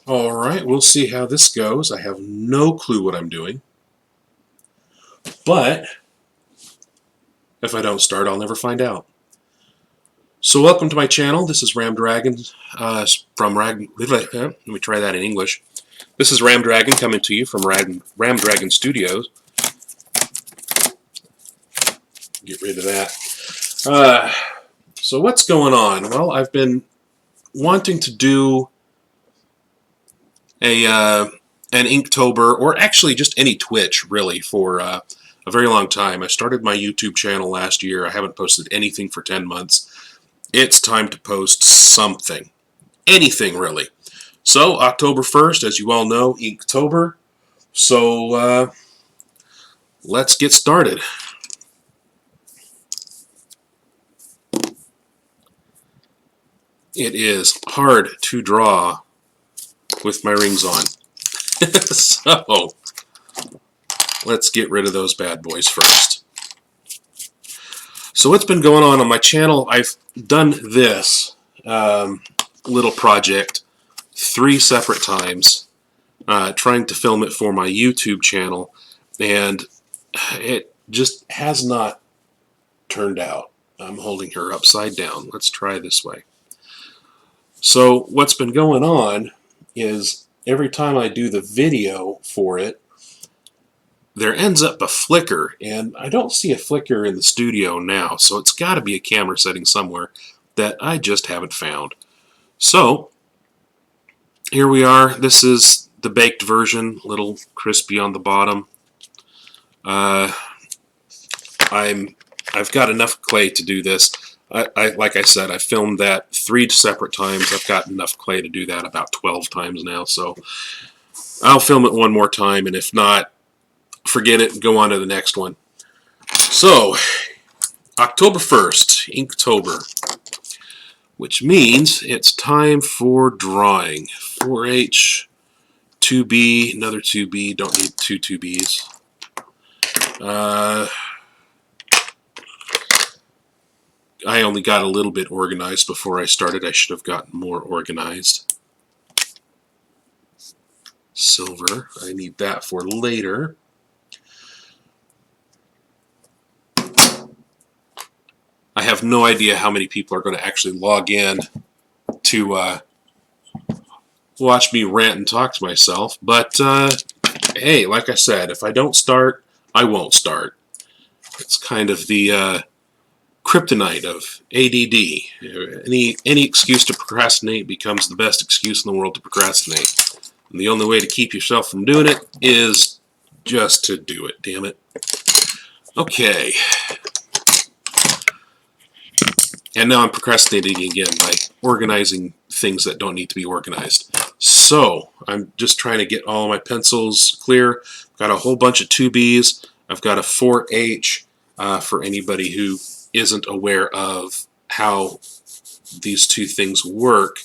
Alright, we'll see how this goes. I have no clue what I'm doing. But if I don't start, I'll never find out. So welcome to my channel. This is Ram Dragon from Rag. Let me try that in English. This is Ram Dragon coming to you from Ram Dragon Studios. Get rid of that. So what's going on? Well, I've been wanting to do an Inktober, or actually just any Twitch, really, for a very long time. I started my YouTube channel last year. I haven't posted anything for 10 months. It's time to post something. Anything, really. So, October 1st, as you all know, Inktober. So, let's get started. It is hard to draw with my rings on. So, let's get rid of those bad boys first. So what's been going on my channel, I've done this little project 3 separate times, trying to film it for my YouTube channel, and it just has not turned out. I'm holding her upside down. Let's try this way. So what's been going on is every time I do the video for it, there ends up a flicker, and I don't see a flicker in the studio now, so it's got to be a camera setting somewhere that I just haven't found. So here we are. This is the baked version, a little crispy on the bottom. I've got enough clay to do this. Like I said, I filmed that 3 separate times. I've got enough clay to do that about 12 times now, so I'll film it one more time, and if not, forget it and go on to the next one. So, October 1st, Inktober, which means it's time for drawing. 4H, 2B, another 2B, don't need 2 2Bs. I only got a little bit organized before I started. I should have gotten more organized. Silver, I need that for later. I have no idea how many people are going to actually log in to watch me rant and talk to myself, but hey, like I said, if I don't start, I won't start. It's kind of the kryptonite of ADD. Any excuse to procrastinate becomes the best excuse in the world to procrastinate. And the only way to keep yourself from doing it is just to do it, damn it. Okay. And now I'm procrastinating again by organizing things that don't need to be organized. So, I'm just trying to get all of my pencils clear. I've got a whole bunch of 2Bs. I've got a 4H for anybody who isn't aware of how these two things work.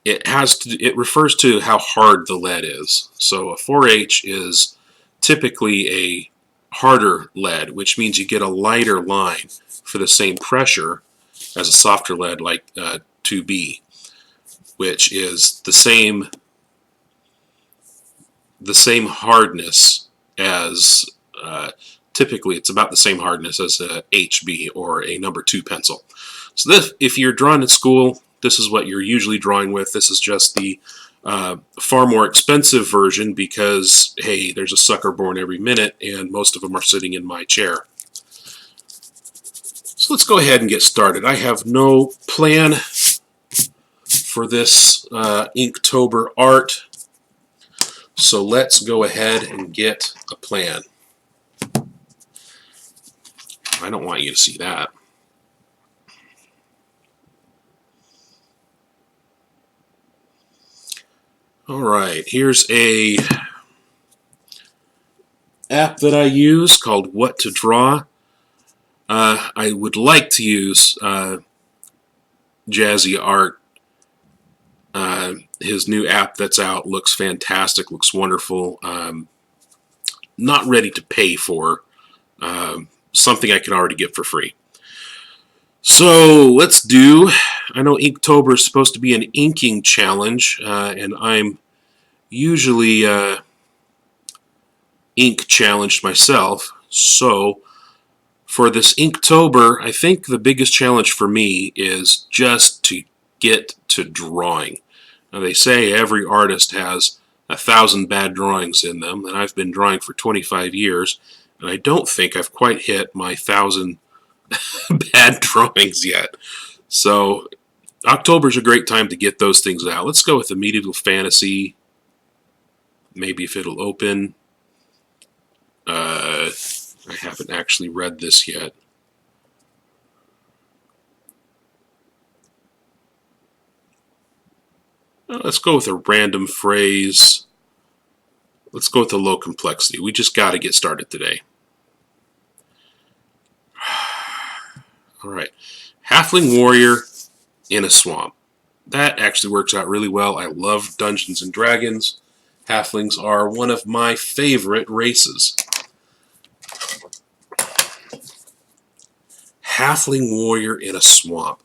It refers to how hard the lead is. So a 4H is typically a harder lead, which means you get a lighter line for the same pressure as a softer lead like 2B, which is the same hardness as typically it's about the same hardness as a HB or a number 2 pencil. So this, if you're drawing at school, this is what you're usually drawing with. This is just the far more expensive version because, hey, there's a sucker born every minute and most of them are sitting in my chair. So let's go ahead and get started. I have no plan for this Inktober art, so let's go ahead and get a plan. I don't want you to see that. Alright, here's a app that I use called What to Draw. I would like to use Jazzy Art. His new app that's out looks fantastic, looks wonderful. Not ready to pay for something I can already get for free. So let's do, I know Inktober is supposed to be an inking challenge, and I'm usually ink challenged myself. So for this Inktober, I think the biggest challenge for me is just to get to drawing. Now they say every artist has 1,000 bad drawings in them, and I've been drawing for 25 years, and I don't think I've quite hit my 1,000 bad drawings yet. So October's a great time to get those things out. Let's go with the medieval fantasy. Maybe if it'll open. I haven't actually read this yet. Let's go with a random phrase. Let's go with the low complexity. We just got to get started today. All right. Halfling warrior in a swamp. That actually works out really well. I love Dungeons and Dragons. Halflings are one of my favorite races. Halfling warrior in a swamp.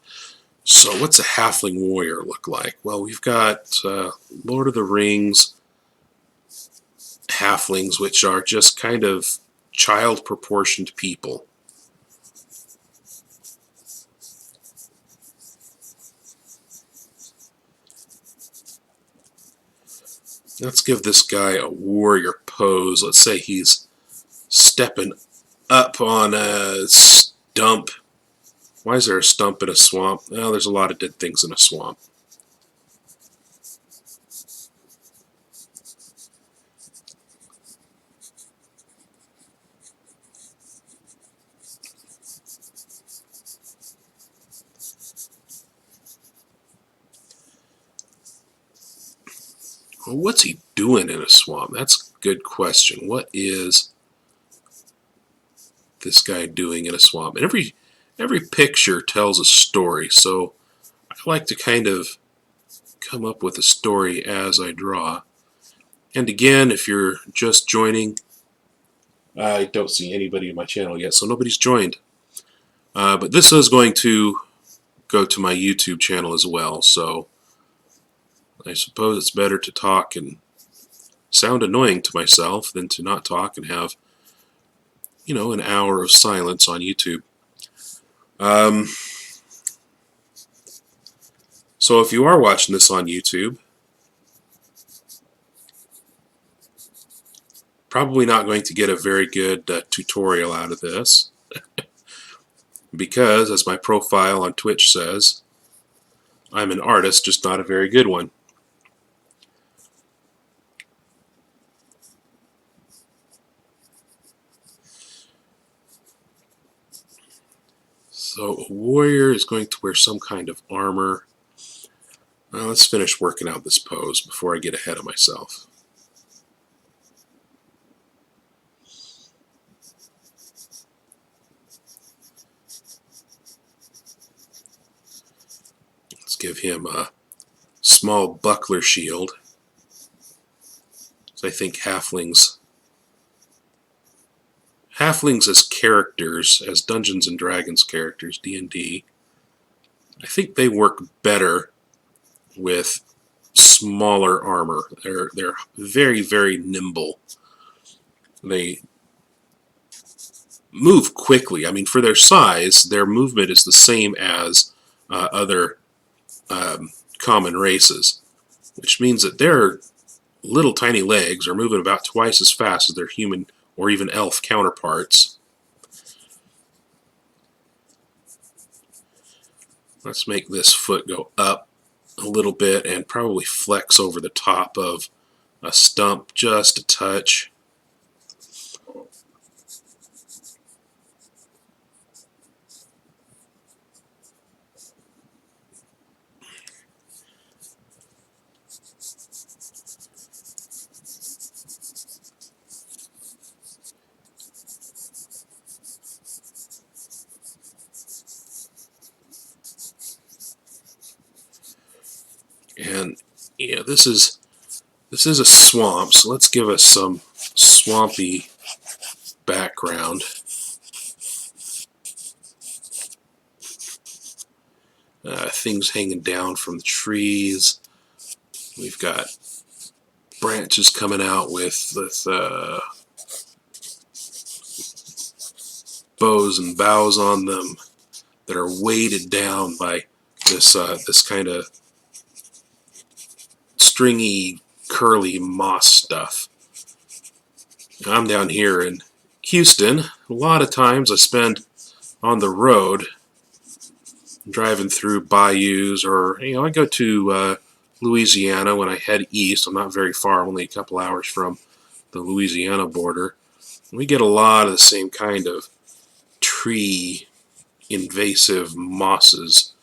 So what's a halfling warrior look like? Well, we've got Lord of the Rings halflings, which are just kind of child-proportioned people. Let's give this guy a warrior pose. Let's say he's stepping up on a stump. Why is there a stump in a swamp? Well, there's a lot of dead things in a swamp. Well, what's he doing in a swamp? That's a good question. What is this guy doing in a swamp? And every picture tells a story, so I like to kind of come up with a story as I draw. And again, if you're just joining, I don't see anybody in my channel yet, so nobody's joined. But this is going to go to my YouTube channel as well, so I suppose it's better to talk and sound annoying to myself than to not talk and have, you know, an hour of silence on YouTube. So if you are watching this on YouTube, probably not going to get a very good tutorial out of this because, as my profile on Twitch says, I'm an artist, just not a very good one. So a warrior is going to wear some kind of armor. Let's finish working out this pose before I get ahead of myself. Let's give him a small buckler shield. So I think halflings as characters, as Dungeons and Dragons characters, D&D, I think they work better with smaller armor. They're very, very nimble. They move quickly. I mean, for their size, their movement is the same as other common races, which means that their little tiny legs are moving about twice as fast as their human or even elf counterparts. Let's make this foot go up a little bit and probably flex over the top of a stump just a touch. And yeah, this is a swamp, so let's give us some swampy background. things hanging down from the trees. We've got branches coming out with bows and boughs on them that are weighted down by this kind of stringy, curly moss stuff. I'm down here in Houston. A lot of times I spend on the road driving through bayous, or I go to Louisiana when I head east. I'm not very far, only a couple hours from the Louisiana border. We get a lot of the same kind of tree invasive mosses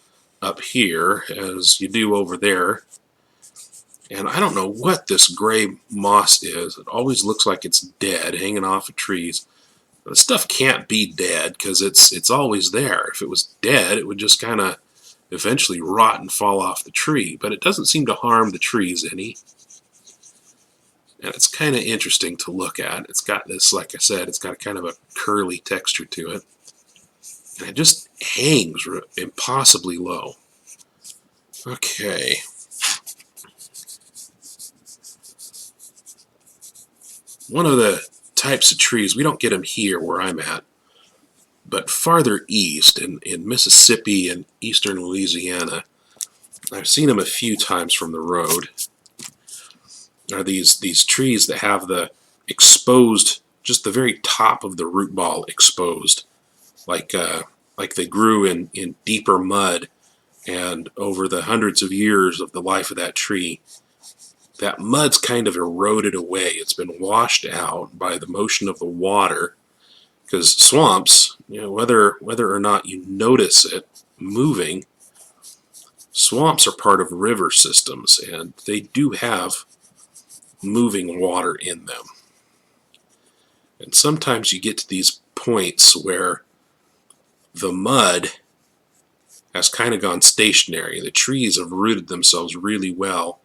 up here as you do over there. And I don't know what this gray moss is. It always looks like it's dead, hanging off of trees. This stuff can't be dead because it's always there. If it was dead, it would just kind of eventually rot and fall off the tree. But it doesn't seem to harm the trees any. And it's kind of interesting to look at. It's got this, like I said, it's got kind of a curly texture to it. And it just hangs impossibly low. Okay. One of the types of trees, we don't get them here where I'm at, but farther east in Mississippi and eastern Louisiana, I've seen them a few times from the road, are these trees that have the exposed, just the very top of the root ball exposed, like they grew in deeper mud, and over the hundreds of years of the life of that tree, that mud's kind of eroded away. It's been washed out by the motion of the water, because swamps, whether or not you notice it moving, swamps are part of river systems, and they do have moving water in them. And sometimes you get to these points where the mud has kind of gone stationary. The trees have rooted themselves really well,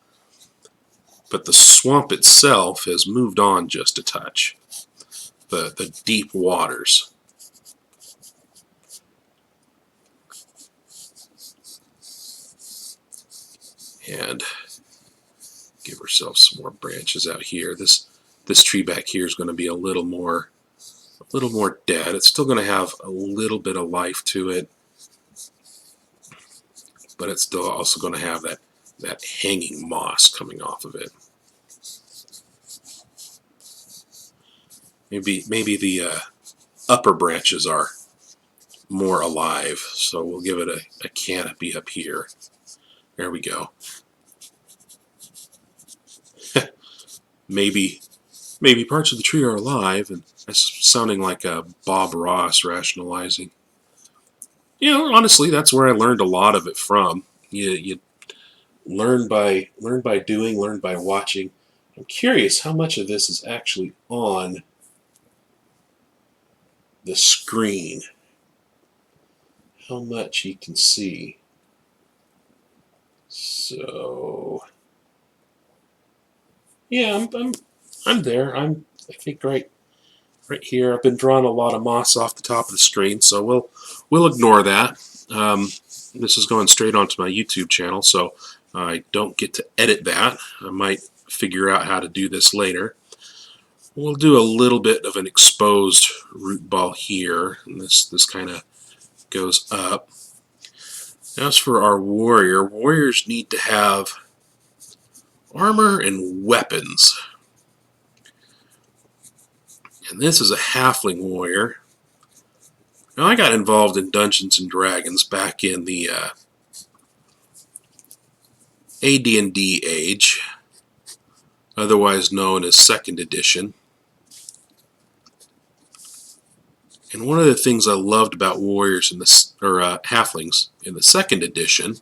but the swamp itself has moved on just a touch. The deep waters. And give ourselves some more branches out here. This tree back here is going to be a little more dead. It's still going to have a little bit of life to it, but it's still also going to have that hanging moss coming off of it. Maybe the upper branches are more alive, so we'll give it a canopy up here. There we go. maybe parts of the tree are alive, and that's sounding like a Bob Ross rationalizing. Honestly, that's where I learned a lot of it from. You learn by doing, learn by watching. I'm curious how much of this is actually on the screen. How much you can see. So yeah, I'm there. I think right here. I've been drawing a lot of moss off the top of the screen, so we'll ignore that. This is going straight onto my YouTube channel, so I don't get to edit that. I might figure out how to do this later. We'll do a little bit of an exposed root ball here, and this kind of goes up. As for our warrior, warriors need to have armor and weapons. And this is a halfling warrior. Now, I got involved in Dungeons and Dragons back in the AD&D age, otherwise known as 2nd edition. And one of the things I loved about warriors halflings in the 2nd edition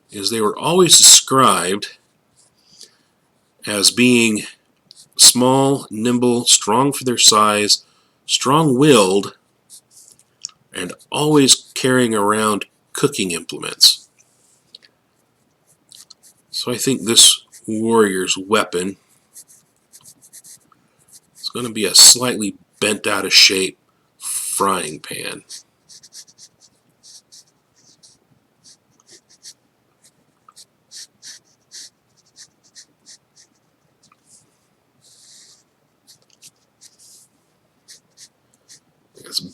is they were always described as being small, nimble, strong for their size, strong-willed, and always carrying around cooking implements. So I think this warrior's weapon is going to be a slightly bent out of shape frying pan.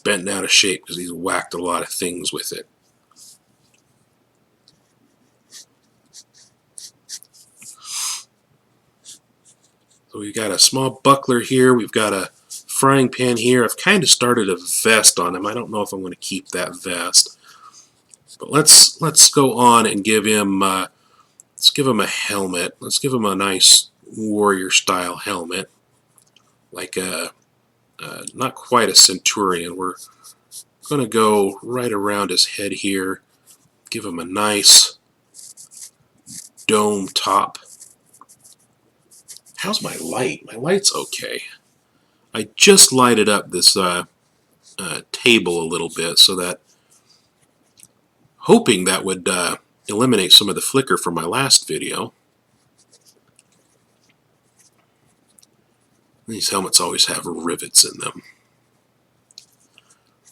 bent out of shape because he's whacked a lot of things with it. So we've got a small buckler here. We've got a frying pan here. I've kind of started a vest on him. I don't know if I'm going to keep that vest. But let's go on and give him a helmet. Let's give him a nice warrior style helmet, like a not quite a centurion. We're going to go right around his head here. Give him a nice dome top. How's my light? My light's okay. I just lighted up this table a little bit so that, hoping that would eliminate some of the flicker from my last video. These helmets always have rivets in them.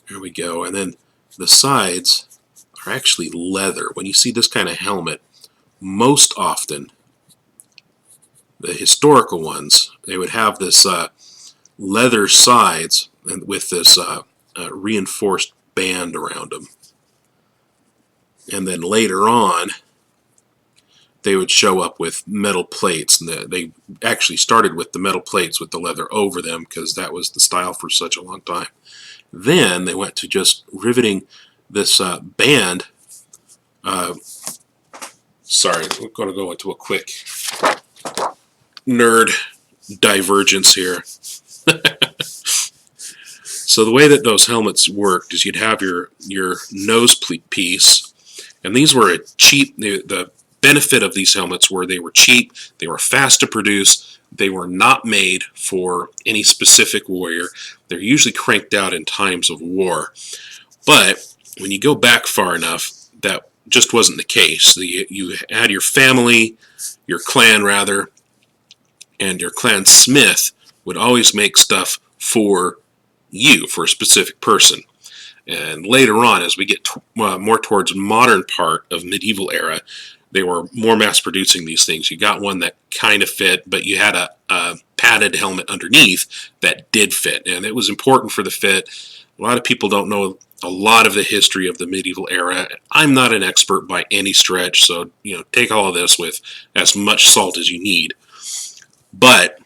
There we go. And then the sides are actually leather. When you see this kind of helmet, most often, the historical ones, they would have this leather sides and with this reinforced band around them. And then later on, they would show up with metal plates. And they actually started with the metal plates with the leather over them because that was the style for such a long time. Then they went to just riveting this band. Sorry, we're going to go into a quick nerd divergence here. So the way that those helmets worked is you'd have your nose piece, and these were a cheap. The benefit of these helmets were they were cheap, they were fast to produce, they were not made for any specific warrior. They're usually cranked out in times of war. But when you go back far enough, that just wasn't the case. You had your family, your clan rather, and your clan smith would always make stuff for you, for a specific person. And later on, as we get more towards modern part of medieval era, they were more mass producing these things. You got one that kind of fit, but you had a padded helmet underneath that did fit, and it was important for the fit. A lot of people don't know a lot of the history of the medieval era. I'm not an expert by any stretch, so take all of this with as much salt as you need. But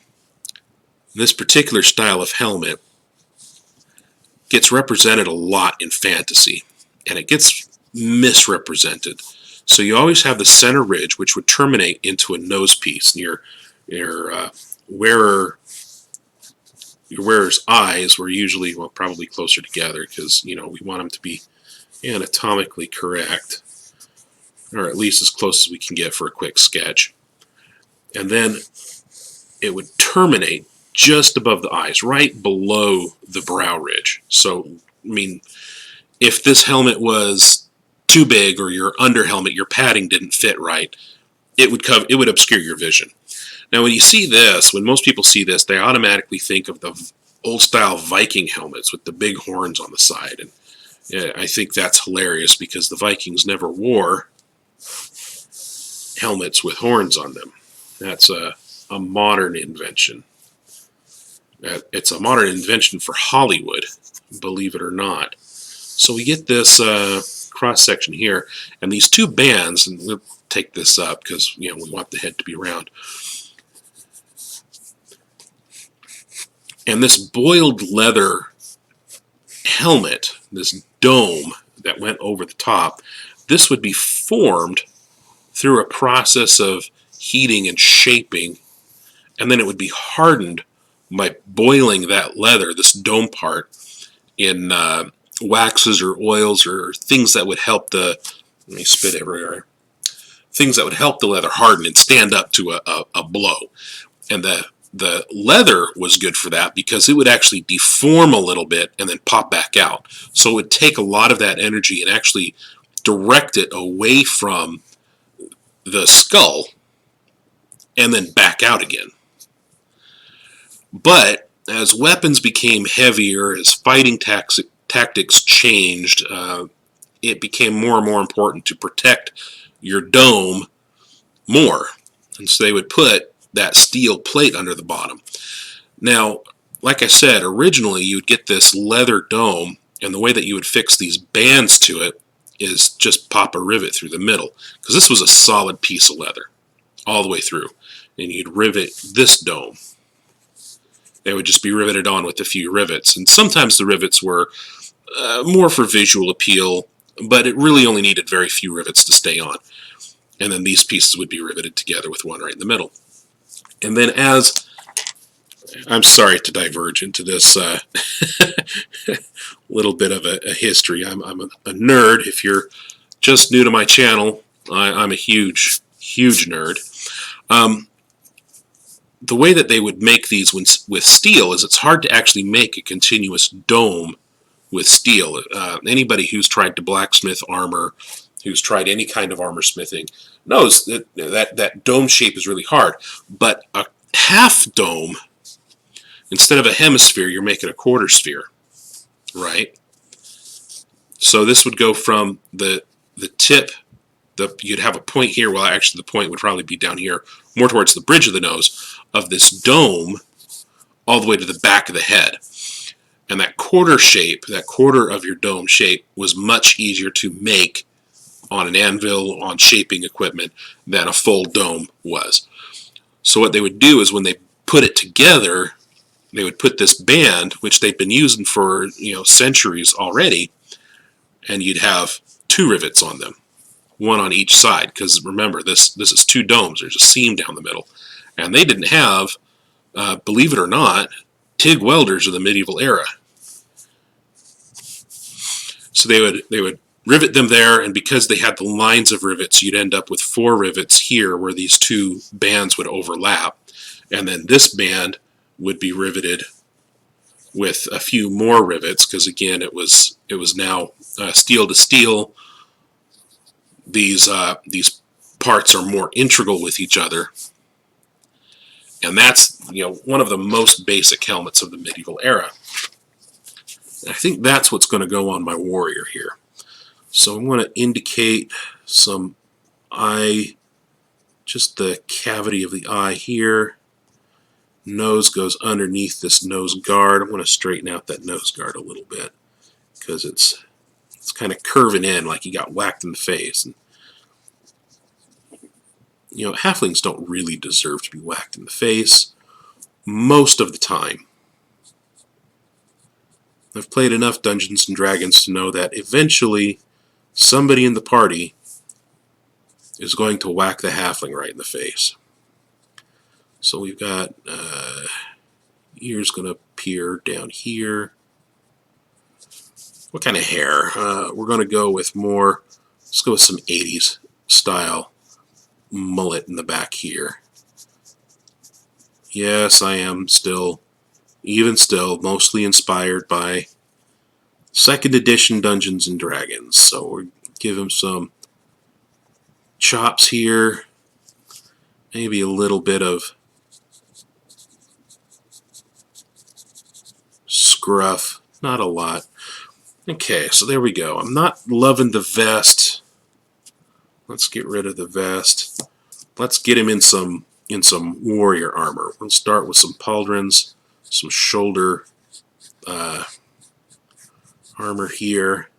this particular style of helmet gets represented a lot in fantasy, and it gets misrepresented. So you always have the center ridge, which would terminate into a nose piece. Your wearer's eyes were usually, well, probably closer together because we want them to be anatomically correct, or at least as close as we can get for a quick sketch. And then it would terminate just above the eyes, right below the brow ridge. So, I mean, if this helmet was too big, or your under helmet, your padding didn't fit right, it would obscure your vision. Now, when you see this, when most people see this, they automatically think of the old style Viking helmets with the big horns on the side, and I think that's hilarious because the Vikings never wore helmets with horns on them. That's a modern invention. It's a modern invention for Hollywood, believe it or not. So we get this cross section here, and these two bands, and we'll take this up because we want the head to be round. And this boiled leather helmet, this dome that went over the top, this would be formed through a process of heating and shaping, and then it would be hardened by boiling that leather, this dome part, in waxes or oils or things that would help the, let me spit everywhere, things that would help the leather harden and stand up to a blow. And the leather was good for that because it would actually deform a little bit and then pop back out. So it would take a lot of that energy and actually direct it away from the skull and then back out again. But as weapons became heavier, as fighting tactics changed, it became more and more important to protect your dome more. And so they would put that steel plate under the bottom. Now, like I said, originally you'd get this leather dome, And the way that you would fix these bands to it is just pop a rivet through the middle, because this was a solid piece of leather all the way through. And you'd rivet this dome. They would just be riveted on with a few rivets. And sometimes the rivets were more for visual appeal, but it really only needed very few rivets to stay on. And then these pieces would be riveted together with one right in the middle. And then I'm sorry to diverge into this little bit of a history. I'm a nerd. If you're just new to my channel, I'm a huge nerd. The way that they would make these with steel is it's hard to actually make a continuous dome with steel. Anybody who's tried to blacksmith armor, who's tried any kind of armor smithing, knows that dome shape is really hard. But a half dome, instead of a hemisphere, you're making a quarter sphere, right? So this would go from the tip, you'd have a point here, well actually the point would probably be down here, more towards the bridge of the nose of this dome, all the way to the back of the head. And that quarter shape, that quarter of your dome shape, was much easier to make on an anvil, on shaping equipment, than a full dome was. So what they would do is when they put it together, they would put this band, which they'd been using for centuries already, and you'd have two rivets on them, one on each side, because remember, this is two domes. There's a seam down the middle. And they didn't have, believe it or not, TIG welders of the medieval era. So they would rivet them there, and because they had the lines of rivets, you'd end up with 4 rivets here where these two bands would overlap. And then this band would be riveted with a few more rivets, because again it was now steel to steel. These parts are more integral with each other, and that's one of the most basic helmets of the medieval era. And I think that's what's going to go on my warrior here. So I'm going to indicate some eye, just the cavity of the eye here. Nose goes underneath this nose guard. I'm going to straighten out that nose guard a little bit, because it's kind of curving in like you got whacked in the face. And, halflings don't really deserve to be whacked in the face most of the time. I've played enough Dungeons and Dragons to know that eventually somebody in the party is going to whack the halfling right in the face. So we've got ears going to appear down here. What kind of hair? We're going to go with more, let's go with some 80s style mullet in the back here. Yes, I am still, even still, mostly inspired by 2nd edition Dungeons and Dragons. So we'll give him some chops here, maybe a little bit of scruff, not a lot. Okay, so there we go. I'm not loving the vest. Let's get rid of the vest. Let's get him in some warrior armor. We'll start with some pauldrons, some shoulder armor here.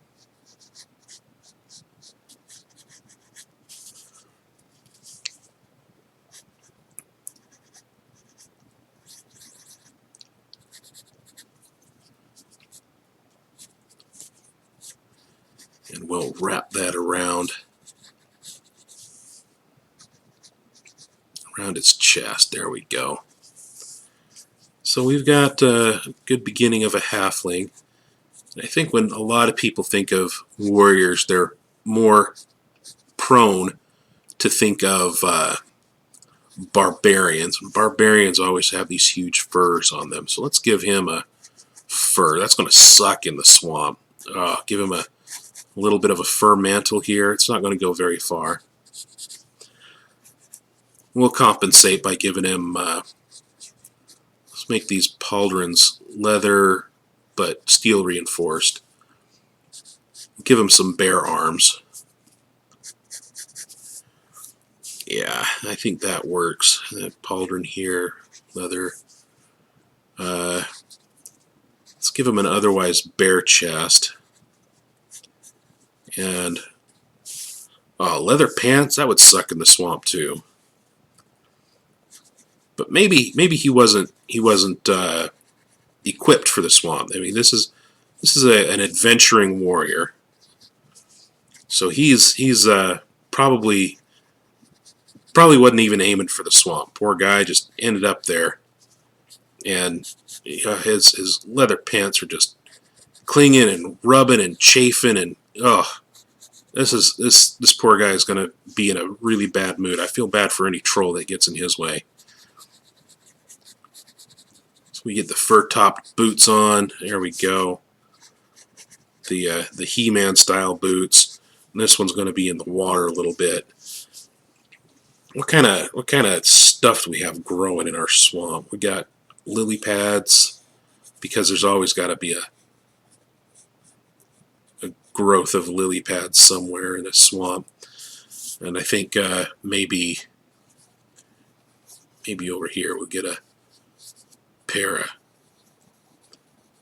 And we'll wrap that around its chest. There we go. So we've got a good beginning of a halfling. I think when a lot of people think of warriors, they're more prone to think of barbarians. Barbarians always have these huge furs on them. So let's give him a fur. That's going to suck in the swamp. Give him a little bit of a fur mantle here. It's not going to go very far. We'll compensate by giving him, let's make these pauldrons leather but steel reinforced. Give him some bare arms. Yeah, I think that works. That pauldron here, leather. Let's give him an otherwise bare chest. And leather pants, that would suck in the swamp too. But maybe he wasn't equipped for the swamp. I mean, this is an adventuring warrior, so he's probably wasn't even aiming for the swamp. Poor guy just ended up there, and his leather pants are just clinging and rubbing and chafing, and this poor guy is going to be in a really bad mood. I feel bad for any troll that gets in his way. So we get the fur-topped boots on. There we go. The He-Man style boots. And this one's going to be in the water a little bit. What kind of stuff do we have growing in our swamp? We got lily pads, because there's always got to be a growth of lily pads somewhere in a swamp. And I think maybe over here we'll get a pair of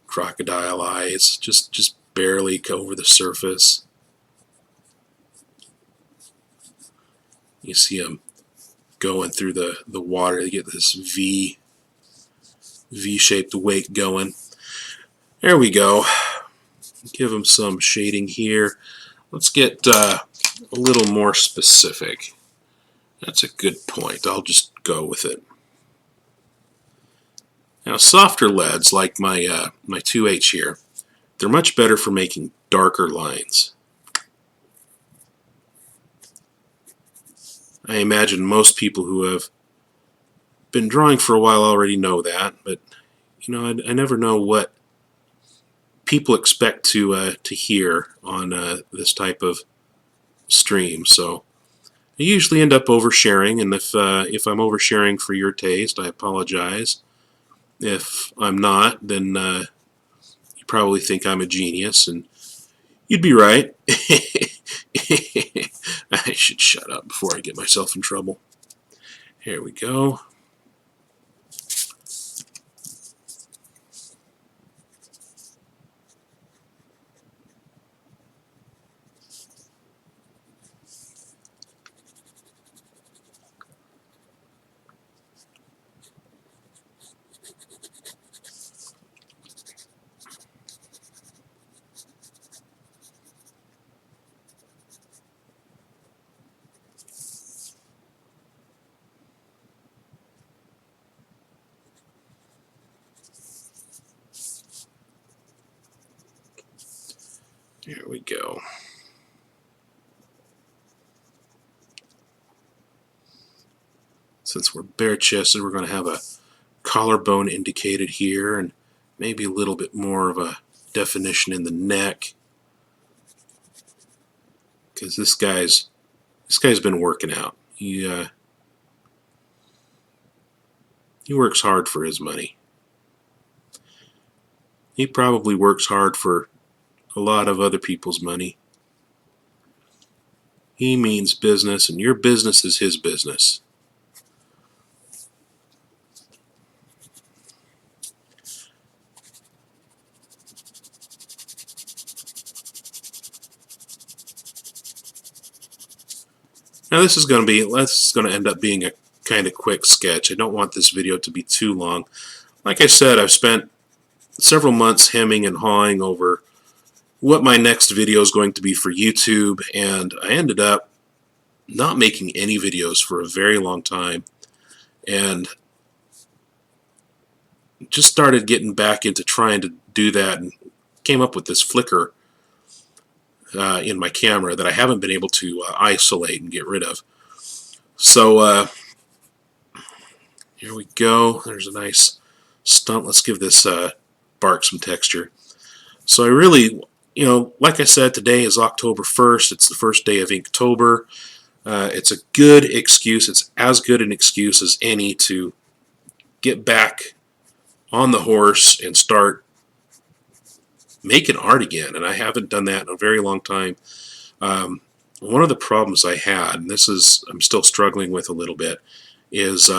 crocodile eyes, just barely over the surface. You see them going through the water. They get this V-shaped wake going. There we go. Give them some shading here. Let's get a little more specific. That's a good point. I'll just go with it. Now, softer leads, like my 2H here, they're much better for making darker lines. I imagine most people who have been drawing for a while already know that, but you know, I never know what people expect to hear on this type of stream. So I usually end up oversharing, and if I'm oversharing for your taste, I apologize. If I'm not, then you probably think I'm a genius, and you'd be right. I should shut up before I get myself in trouble. Here we go. Here we go. Since we're bare-chested, we're going to have a collarbone indicated here, and maybe a little bit more of a definition in the neck, because this guy's been working out. He works hard for his money. He probably works hard for a lot of other people's money. He means business, and your business is his business. Now this is going to end up being a kind of quick sketch. I don't want this video to be too long. Like I said, I've spent several months hemming and hawing over what my next video is going to be for YouTube, and I ended up not making any videos for a very long time, and just started getting back into trying to do that, and came up with this flicker in my camera that I haven't been able to isolate and get rid of. So here we go. There's a nice stump. Let's give this bark some texture. So I really, like I said, today is October 1st. It's the first day of Inktober. It's a good excuse. It's as good an excuse as any to get back on the horse and start making art again. And I haven't done that in a very long time. One of the problems I had, and I'm still struggling with a little bit, is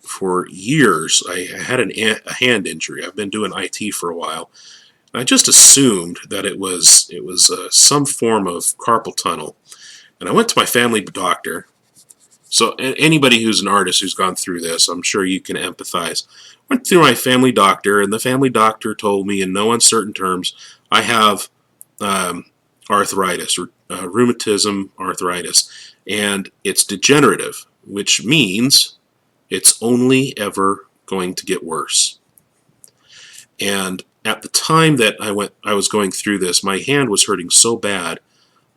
for years, I had a hand injury. I've been doing IT for a while. I just assumed that it was some form of carpal tunnel, and I went to my family doctor. So anybody who's an artist who's gone through this, I'm sure you can empathize. Went through my family doctor, and the family doctor told me in no uncertain terms, I have arthritis, rheumatism arthritis, and it's degenerative, which means it's only ever going to get worse. And at the time that I was going through this, my hand was hurting so bad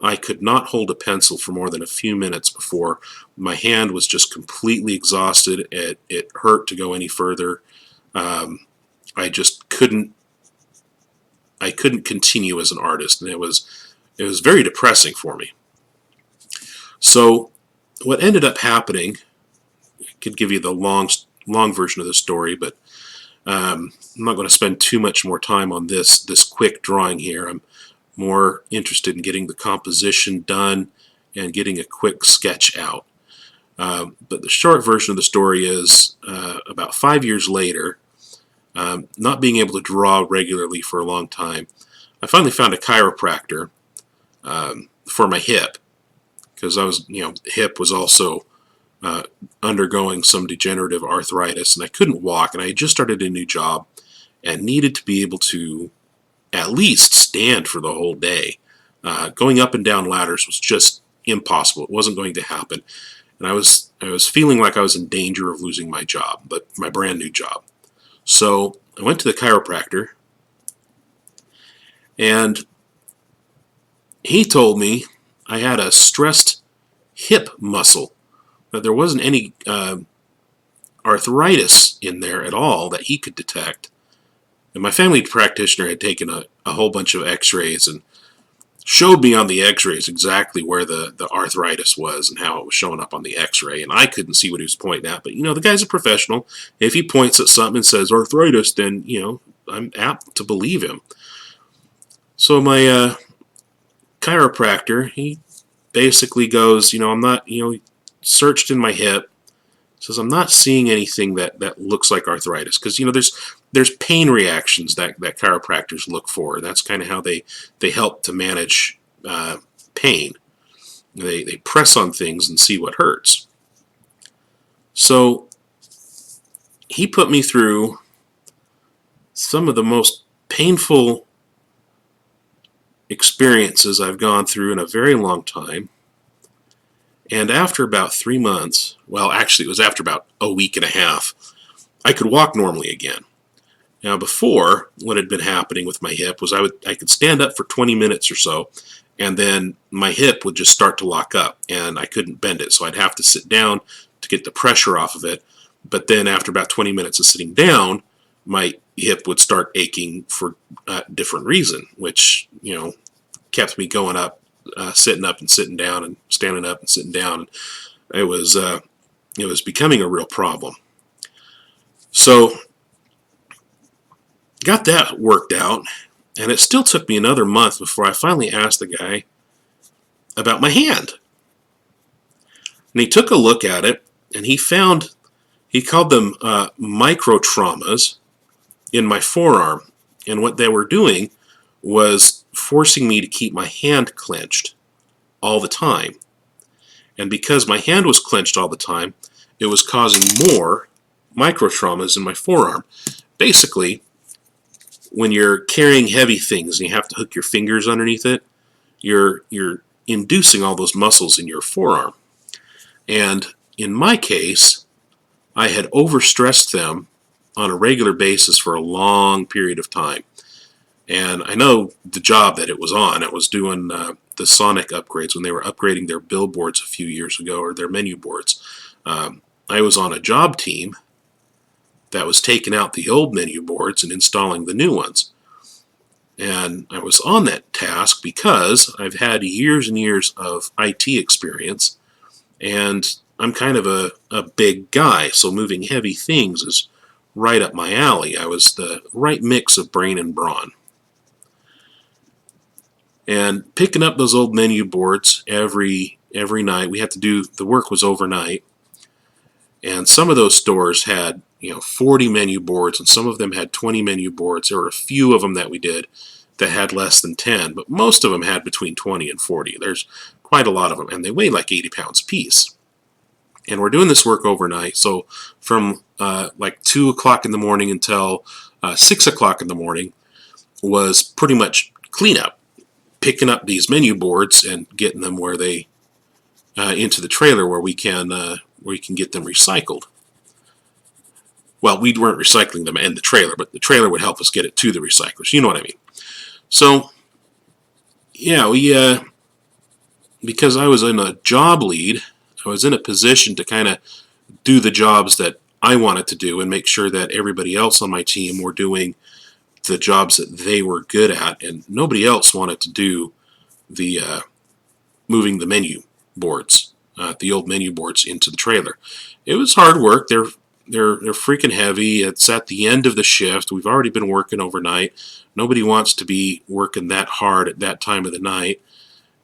I could not hold a pencil for more than a few minutes before my hand was just completely exhausted. It hurt to go any further. I just couldn't. I couldn't continue as an artist, and it was very depressing for me. So, what ended up happening, I could give you the long version of the story, but I'm not going to spend too much more time on this quick drawing here. I'm more interested in getting the composition done and getting a quick sketch out. But the short version of the story is about 5 years later, not being able to draw regularly for a long time, I finally found a chiropractor for my hip, because hip was also undergoing some degenerative arthritis, and I couldn't walk, and I had just started a new job and needed to be able to at least stand for the whole day. Going up and down ladders was just impossible. It wasn't going to happen. And I was feeling like I was in danger of losing my job, but my brand new job. So I went to the chiropractor, and he told me I had a stressed hip muscle, that there wasn't any arthritis in there at all that he could detect. And my family practitioner had taken a whole bunch of x-rays and showed me on the x-rays exactly where the arthritis was and how it was showing up on the x-ray. And I couldn't see what he was pointing at. But, the guy's a professional. If he points at something and says arthritis, then, I'm apt to believe him. So my chiropractor, he basically goes, I'm not, searched in my hip, says I'm not seeing anything that looks like arthritis, because there's pain reactions that chiropractors look for, and that's kind of how they help to manage pain. They press on things and see what hurts. So he put me through some of the most painful experiences I've gone through in a very long time. And after about 3 months, well, actually it was after about a week and a half, I could walk normally again. Now before, what had been happening with my hip was I could stand up for 20 minutes or so, and then my hip would just start to lock up, and I couldn't bend it, so I'd have to sit down to get the pressure off of it. But then after about 20 minutes of sitting down, my hip would start aching for a different reason, which, kept me going up. Sitting up and sitting down and standing up and sitting down. It was becoming a real problem. So got that worked out, and it still took me another month before I finally asked the guy about my hand. And he took a look at it, and he called them micro traumas in my forearm, and what they were doing was forcing me to keep my hand clenched all the time. And because my hand was clenched all the time, it was causing more micro traumas in my forearm. Basically, when you're carrying heavy things and you have to hook your fingers underneath it, you're inducing all those muscles in your forearm. And in my case, I had overstressed them on a regular basis for a long period of time. And I know the job that it was on. It was doing the sonic upgrades when they were upgrading their billboards a few years ago, or their menu boards. I was on a job team that was taking out the old menu boards and installing the new ones. And I was on that task because I've had years and years of IT experience, and I'm kind of a big guy, so moving heavy things is right up my alley. I was the right mix of brain and brawn. And picking up those old menu boards every night, we had to do, the work was overnight, And some of those stores had 40 menu boards, and some of them had 20 menu boards. There were a few of them that we did that had less than 10, but most of them had between 20 and 40. There's quite a lot of them, and they weigh like 80 pounds a piece. And we're doing this work overnight, so from like 2 o'clock in the morning until 6 o'clock in the morning was pretty much cleanup, picking up these menu boards and getting them where they into the trailer where we can get them recycled. Well, we weren't recycling them in the trailer, but the trailer would help us get it to the recyclers. You know what I mean? So, yeah, we because I was in a job lead, I was in a position to kind of do the jobs that I wanted to do and make sure that everybody else on my team were doing the jobs that they were good at, and nobody else wanted to do the moving the menu boards, the old menu boards into the trailer. It was hard work. They're freaking heavy. It's at the end of the shift. We've already been working overnight. Nobody wants to be working that hard at that time of the night,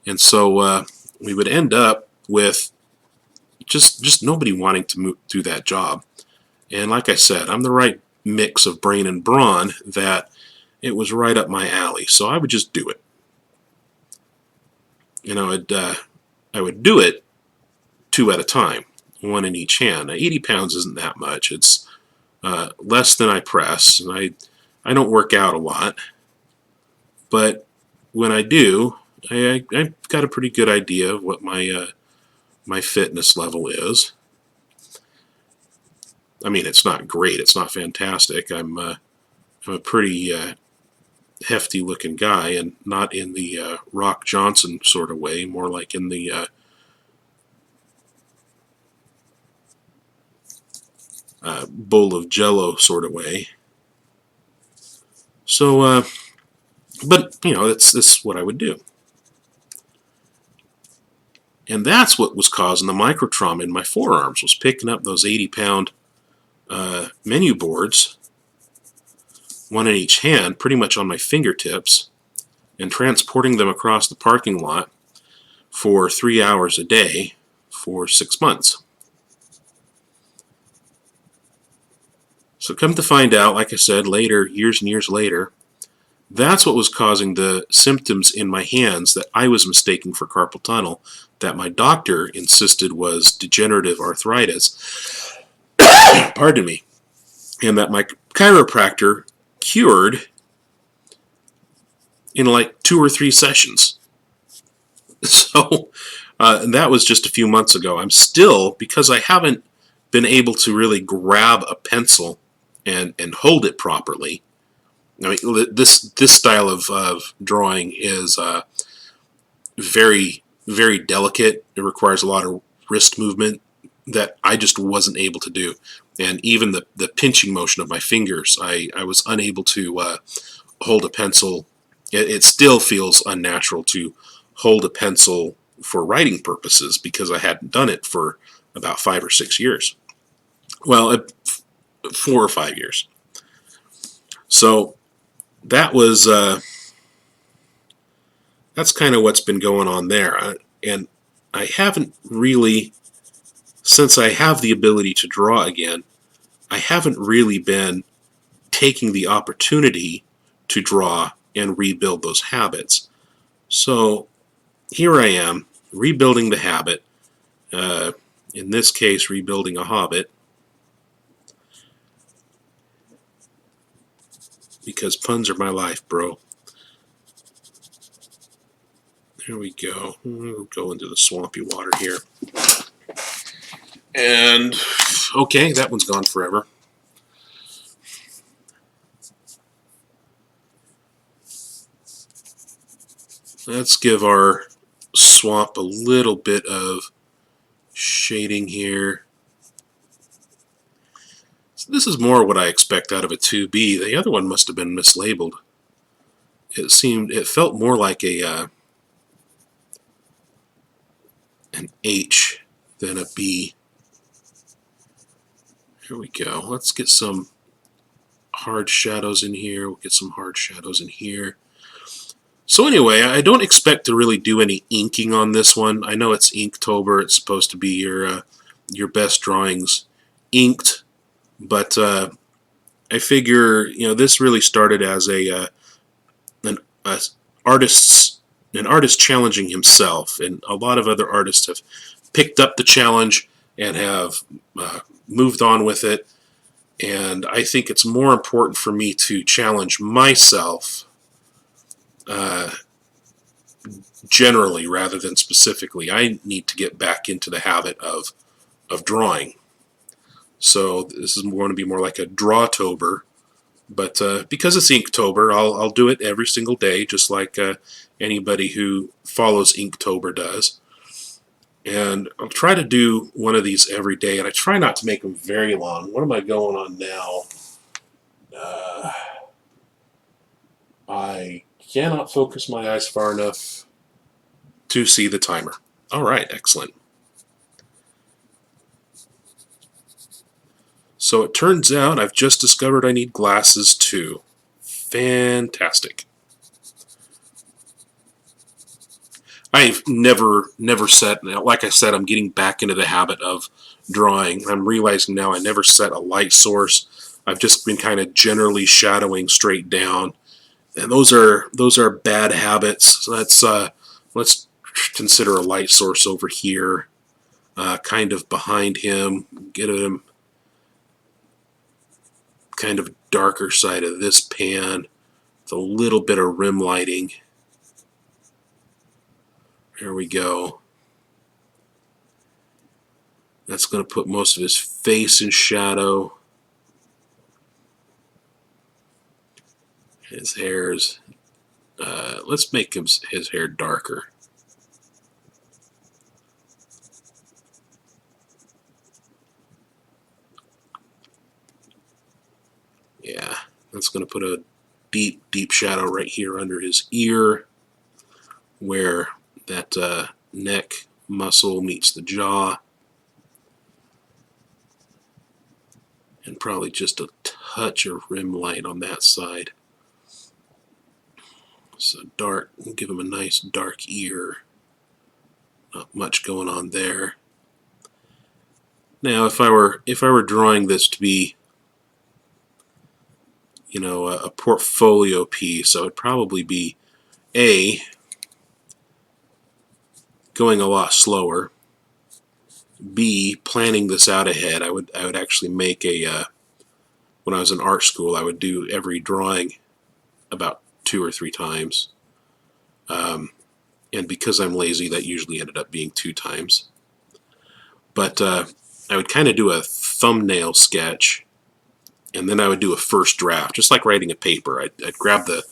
and so we would end up with just nobody wanting to do that job. And like I said, I'm the right mix of brain and brawn that it was right up my alley. So I would just do it. I would do it 2 at a time, 1 in each hand. Now, 80 pounds isn't that much. It's less than I press, and I don't work out a lot. But when I do, I've got a pretty good idea of what my fitness level is. I mean, it's not great. It's not fantastic. I'm a pretty hefty-looking guy, and not in the Rock Johnson sort of way, more like in the bowl of Jello sort of way. So, but that's what I would do, and that's what was causing the microtrauma in my forearms. Was picking up those 80-pound menu boards, 1 in each hand, pretty much on my fingertips, and transporting them across the parking lot for 3 hours a day for 6 months. So come to find out, like I said, later, years and years later, that's what was causing the symptoms in my hands that I was mistaking for carpal tunnel, that my doctor insisted was degenerative arthritis. Pardon me. And that my chiropractor cured in like 2 or 3 sessions. So that was just a few months ago. I'm still, because I haven't been able to really grab a pencil and hold it properly. I mean, this style of drawing is very, very delicate. It requires a lot of wrist movement that I just wasn't able to do. And even the pinching motion of my fingers, I was unable to hold a pencil. It still feels unnatural to hold a pencil for writing purposes because I hadn't done it for about 5 or 6 years. Well, 4 or 5 years. So that was that's kind of what's been going on there. And I haven't really, since I have the ability to draw again, I haven't really been taking the opportunity to draw and rebuild those habits. So here I am, rebuilding the habit, in this case, rebuilding a hobbit, because puns are my life, bro. There we go. We'll go into the swampy water here. And, okay, that one's gone forever. Let's give our swamp a little bit of shading here. So this is more what I expect out of a 2B. The other one must have been mislabeled. It felt more like an H than a B. Here we go. Let's get some hard shadows in here. We'll get some hard shadows in here. So anyway, I don't expect to really do any inking on this one. I know it's Inktober. It's supposed to be your best drawings inked, but I figure, this really started as an artist's an artist challenging himself, and a lot of other artists have picked up the challenge and have moved on with it. And I think it's more important for me to challenge myself uh, generally rather than specifically. I need to get back into the habit of drawing. So this is going to be more like a Drawtober. But because it's Inktober, I'll do it every single day, just like anybody who follows Inktober does. And I'll try to do one of these every day, and I try not to make them very long. What am I going on now? I cannot focus my eyes far enough to see the timer. All right, excellent. So it turns out I've just discovered I need glasses too. Fantastic. I've never set, like I said, I'm getting back into the habit of drawing. I'm realizing now I never set a light source. I've just been kind of generally shadowing straight down, and those are bad habits. So let's consider a light source over here, kind of behind him. Get him kind of darker side of this pan with a little bit of rim lighting. There we go. That's going to put most of his face in shadow. His hair's, let's make his hair darker. Yeah, that's going to put a deep shadow right here under his ear, where that neck muscle meets the jaw. And probably just a touch of rim light on that side. So dark, we'll give him a nice dark ear. Not much going on there. Now, if I were drawing this to be, a portfolio piece, I would probably be going a lot slower. B, planning this out ahead. I would actually make when I was in art school, I would do every drawing about 2 or 3 times. And because I'm lazy, that usually ended up being 2 times. But I would kind of do a thumbnail sketch, and then I would do a first draft, just like writing a paper. I'd grab the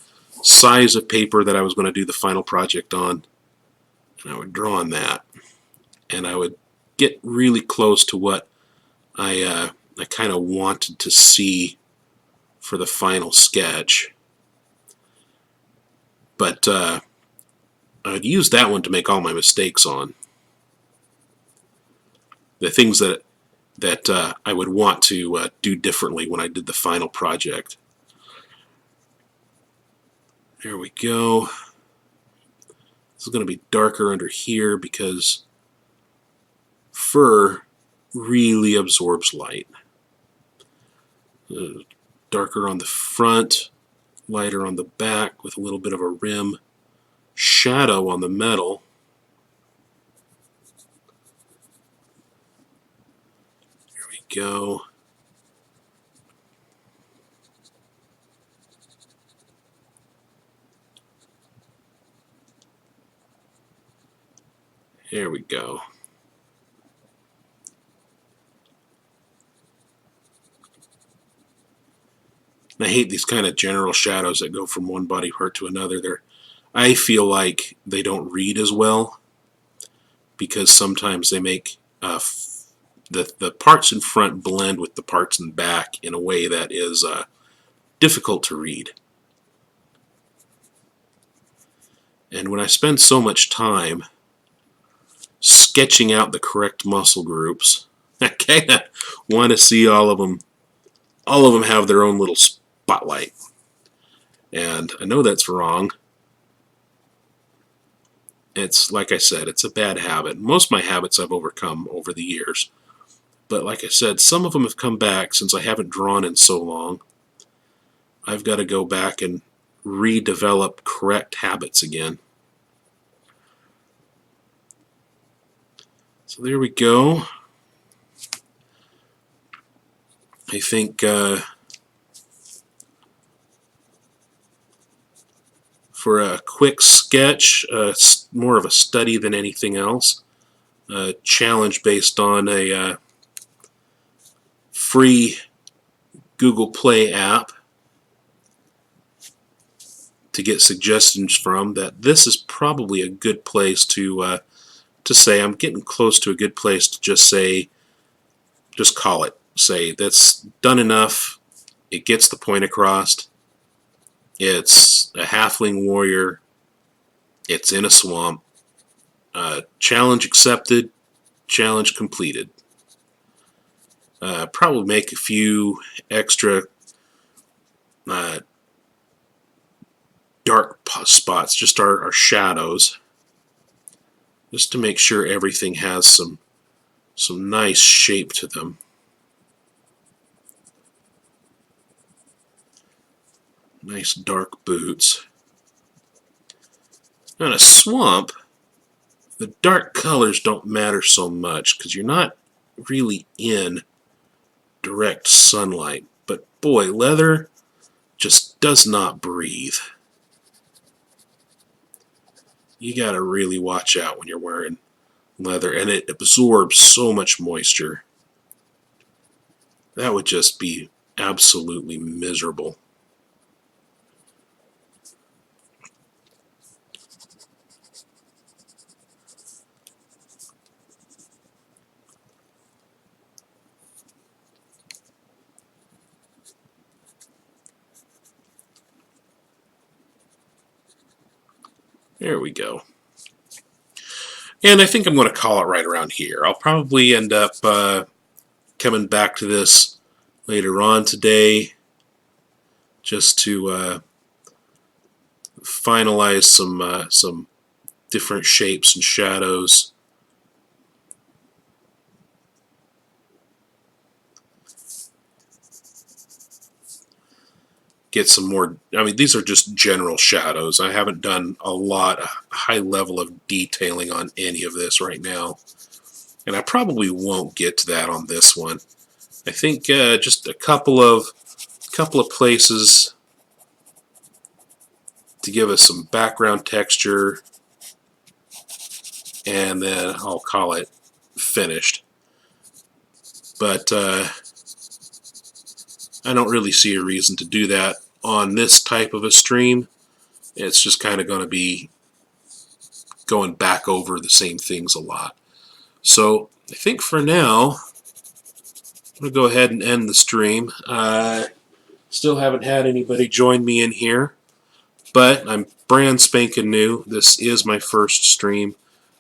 size of paper that I was going to do the final project on, and I would draw on that. And I would get really close to what I kind of wanted to see for the final sketch. But I would use that one to make all my mistakes on. The things that I would want to do differently when I did the final project. There we go. This is going to be darker under here because fur really absorbs light. Darker on the front, lighter on the back with a little bit of a rim. Shadow on the metal. There we go. There we go. And I hate these kind of general shadows that go from one body part to another. I feel like they don't read as well because sometimes they make the parts in front blend with the parts in back in a way that is difficult to read. And when I spend so much time sketching out the correct muscle groups, I kind of want to see all of them have their own little spotlight. And I know that's wrong. It's like I said, it's a bad habit. Most of my habits I've overcome over the years. But like I said, some of them have come back since I haven't drawn in so long. I've got to go back and redevelop correct habits again. So there we go. I think for a quick sketch, more of a study than anything else. A challenge based on a free Google Play app to get suggestions from. That this is probably a good place to say I'm getting close to a good place to just say, just call it. Say that's done enough. It gets the point across. It's a halfling warrior. It's in a swamp. Challenge accepted. Challenge completed. Probably make a few extra dark spots, just our shadows, just to make sure everything has some nice shape to them. Nice dark boots. Now in a swamp, the dark colors don't matter so much because you're not really in direct sunlight. But boy, leather just does not breathe. You gotta really watch out when you're wearing leather, and it absorbs so much moisture. That would just be absolutely miserable. There we go. And I think I'm going to call it right around here. I'll probably end up coming back to this later on today just to finalize some different shapes and shadows. Get some more, I mean, these are just general shadows. I haven't done a high level of detailing on any of this right now. And I probably won't get to that on this one. I think just a couple of places to give us some background texture, and then I'll call it finished. But I don't really see a reason to do that on this type of a stream. It's just kind of going to be going back over the same things a lot. So I think for now, I'm going to go ahead and end the stream. Still haven't had anybody join me in here, but I'm brand spanking new. This is my first stream.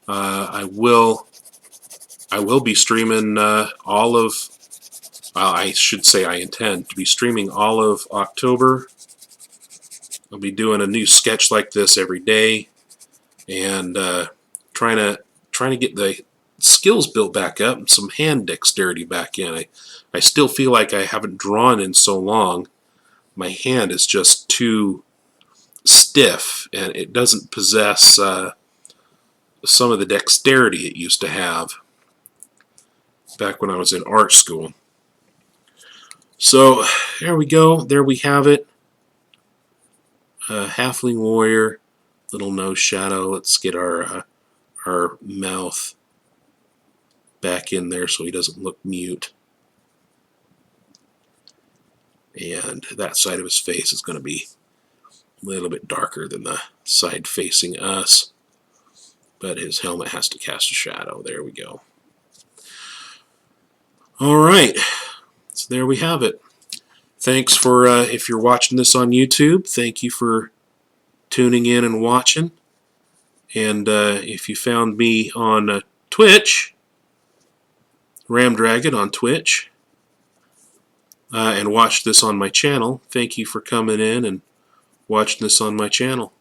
I will be streaming all of, I should say I intend to be streaming all of October. I'll be doing a new sketch like this every day, and trying to get the skills built back up and some hand dexterity back in. I still feel like I haven't drawn in so long. My hand is just too stiff, and it doesn't possess some of the dexterity it used to have back when I was in art school. So there we go. There we have it. Halfling warrior, little nose shadow. Let's get our mouth back in there so he doesn't look mute. And that side of his face is going to be a little bit darker than the side facing us. But his helmet has to cast a shadow. There we go. Alright, so there we have it. Thanks for, if you're watching this on YouTube, thank you for tuning in and watching. And if you found me on Twitch, Ramdragon on Twitch, and watched this on my channel, thank you for coming in and watching this on my channel.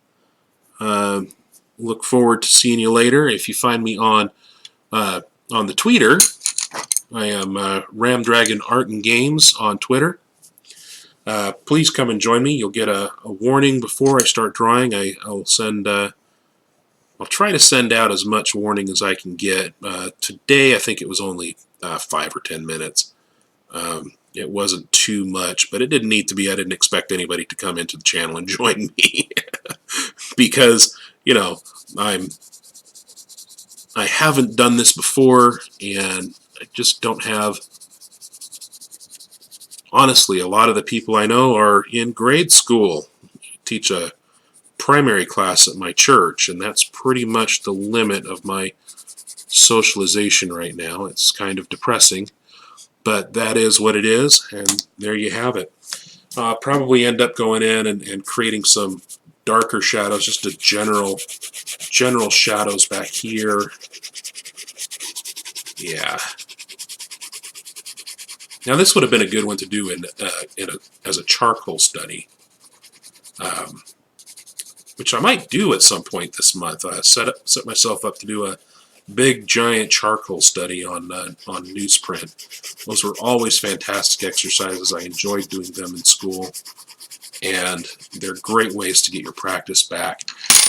Look forward to seeing you later. If you find me on the Tweeter, I am Ram Dragon Art and Games on Twitter. Please come and join me. You'll get a warning before I start drawing. I'll try to send out as much warning as I can get. Today I think it was only 5 or 10 minutes. It wasn't too much, but it didn't need to be. I didn't expect anybody to come into the channel and join me because, you know, I haven't done this before, and I just don't have. Honestly, a lot of the people I know are in grade school. I teach a primary class at my church, and that's pretty much the limit of my socialization right now. It's kind of depressing, but that is what it is, and there you have it. I'll probably end up going in and creating some darker shadows, just a general shadows back here. Yeah. Now this would have been a good one to do as a charcoal study, which I might do at some point this month. I set myself up to do a big giant charcoal study on newsprint. Those were always fantastic exercises. I enjoyed doing them in school, and they're great ways to get your practice back.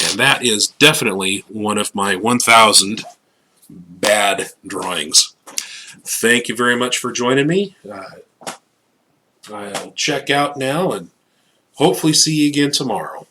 And that is definitely one of my 1,000 bad drawings. Thank you very much for joining me. I'll check out now and hopefully see you again tomorrow.